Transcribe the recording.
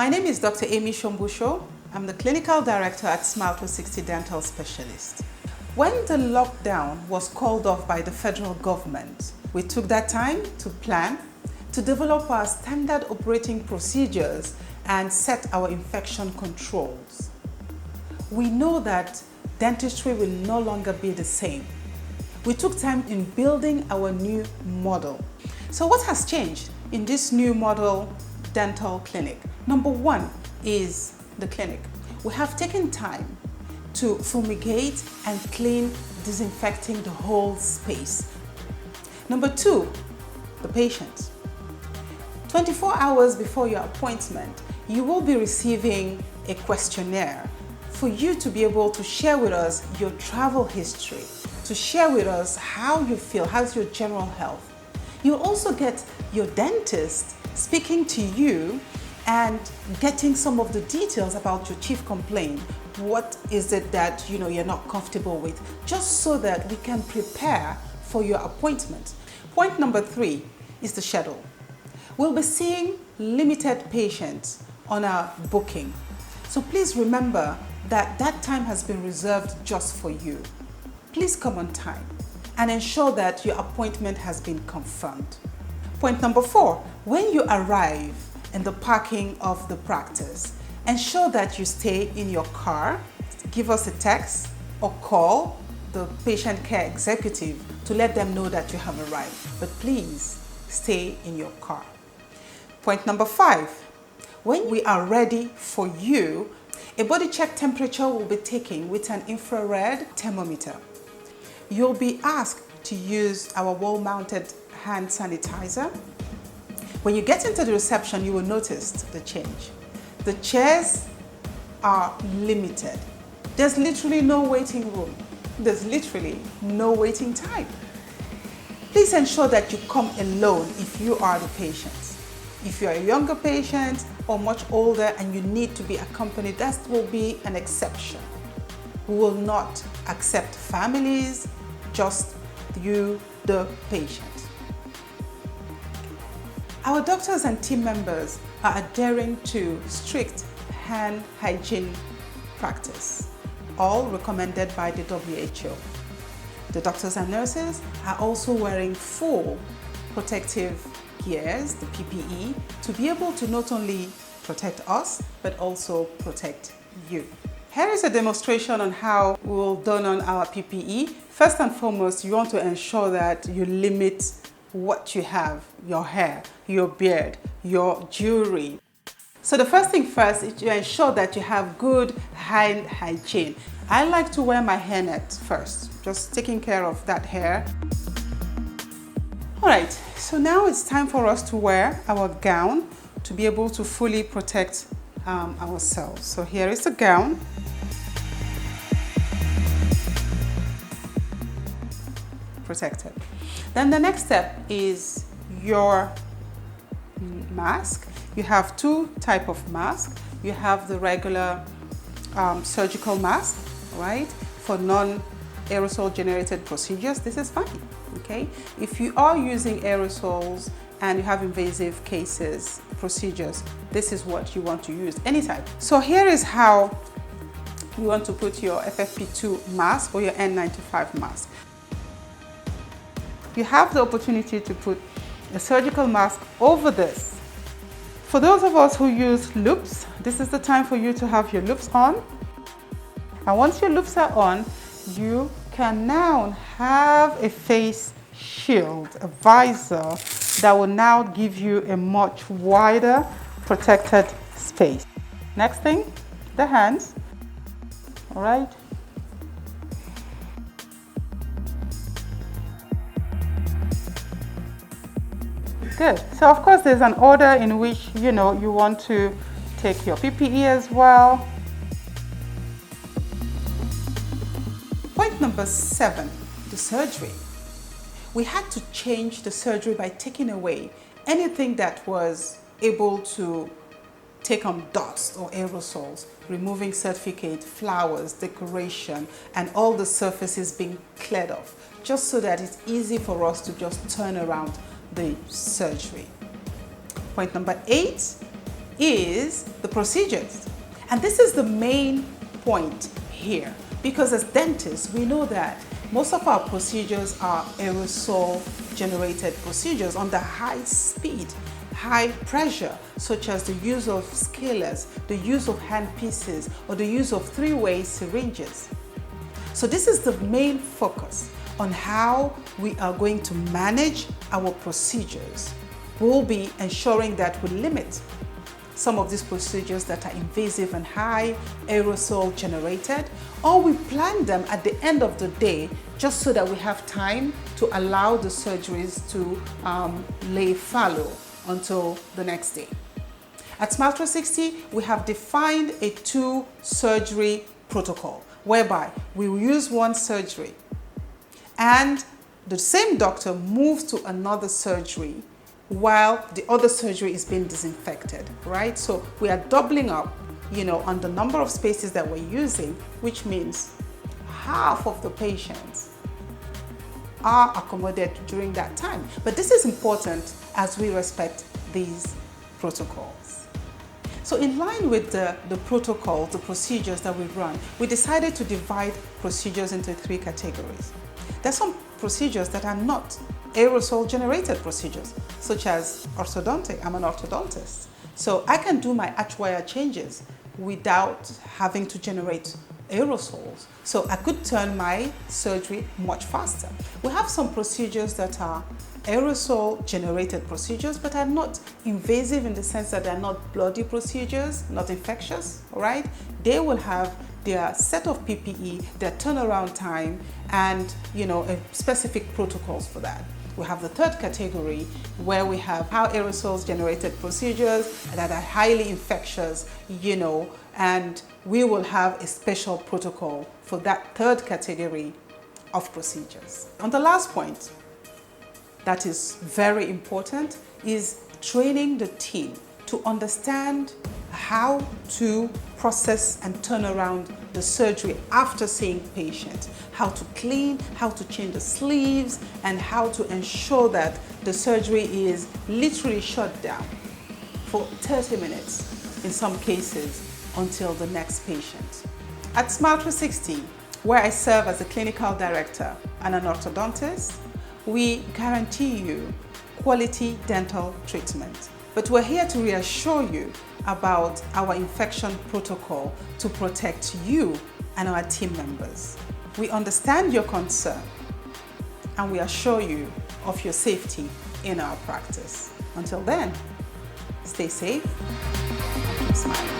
My name is Dr. Amy Shombusho. I'm the Clinical Director at Smile360 Dental Specialists. When the lockdown was called off by the federal government, we took that time to plan, to develop our standard operating procedures and set our infection controls. We know that dentistry will no longer be the same. We took time in building our new model. So what has changed in this new model dental clinic? Number one is the clinic. We have taken time to fumigate and clean, disinfecting the whole space. Number two, the patient. 24 hours before your appointment, you will be receiving a questionnaire for you to be able to share with us your travel history, to share with us how you feel, how's your general health. You'll also get your dentist speaking to you and getting some of the details about your chief complaint. What is it that you're not comfortable with, just so that we can prepare for your appointment. Point number three is the schedule. We'll be seeing limited patients on our booking. So please remember that that time has been reserved just for you. Please come on time and ensure that your appointment has been confirmed. Point number four, when you arrive in the parking of the practice, ensure that you stay in your car. Give us a text or call the patient care executive to let them know that you have arrived. But please stay in your car. Point number five, when we are ready for you, a body check temperature will be taken with an infrared thermometer. You'll be asked to use our wall-mounted hand sanitizer. When you get into the reception, you will notice the change. The chairs are limited. There's literally no waiting room. There's literally no waiting time. Please ensure that you come alone if you are the patient. If you're a younger patient or much older and you need to be accompanied, that will be an exception. We will not accept families, just you, the patient. Our doctors and team members are adhering to strict hand hygiene practice, all recommended by the WHO. The doctors and nurses are also wearing full protective gears, the PPE, to be able to not only protect us, but also protect you. Here is a demonstration on how we will don on our PPE. First and foremost, you want to ensure that you limit what you have, your hair, your beard, your jewelry. So the first thing first is to ensure that you have good hand hygiene. I like to wear my hairnet first, just taking care of that hair. All right, so now it's time for us to wear our gown to be able to fully protect ourselves. So here is the gown. Protected. Then the next step is your mask. You have two types of masks. You have the regular surgical mask, right? For non-aerosol generated procedures, this is fine, okay? If you are using aerosols and you have invasive cases, procedures, this is what you want to use anytime. So here is how you want to put your FFP2 mask or your N95 mask. You have the opportunity to put a surgical mask over this. For those of us who use loops, this is the time for you to have your loops on. And once your loops are on, you can now have a face shield, a visor that will now give you a much wider protected space. Next thing, the hands. All right. Good. So of course there's an order in which you want to take your PPE as well. Point number 7, the surgery. We had to change the surgery by taking away anything that was able to take on dust or aerosols, removing certificate, flowers, decoration, and all the surfaces being cleared off, just so that it's easy for us to just turn around the surgery. Point number 8 is the procedures. And this is the main point here, because as dentists, we know that most of our procedures are aerosol generated procedures under high speed, high pressure, such as the use of scalers, the use of handpieces, or the use of three-way syringes. So this is the main focus on how we are going to manage our procedures. We'll be ensuring that we limit some of these procedures that are invasive and high aerosol generated, or we plan them at the end of the day just so that we have time to allow the surgeries to lay fallow until the next day. At Smile360, we have defined a 2-surgery protocol whereby we will use one surgery and the same doctor moves to another surgery while the other surgery is being disinfected, right? So we are doubling up, on the number of spaces that we're using, which means half of the patients are accommodated during that time. But this is important as we respect these protocols. So in line with the protocol, the procedures that we run, we decided to divide procedures into 3 categories. There's some procedures that are not aerosol generated procedures, such as orthodontic. I'm an orthodontist. So I can do my arch wire changes without having to generate aerosols. So I could turn my surgery much faster. We have some procedures that are aerosol generated procedures but are not invasive in the sense that they're not bloody procedures, not infectious, all right? They will have their set of PPE, their turnaround time, and specific protocols for that. We have the 3rd category where we have how aerosols generated procedures that are highly infectious, and we will have a special protocol for that 3rd category of procedures. On the last point, that is very important, is training the team to understand how to process and turn around the surgery after seeing patients, how to clean, how to change the sleeves, and how to ensure that the surgery is literally shut down for 30 minutes in some cases until the next patient. At Smile360, where I serve as a clinical director and an orthodontist, we guarantee you quality dental treatment. But we're here to reassure you about our infection protocol to protect you and our team members. We understand your concern and we assure you of your safety in our practice. Until then, stay safe and keep smiling.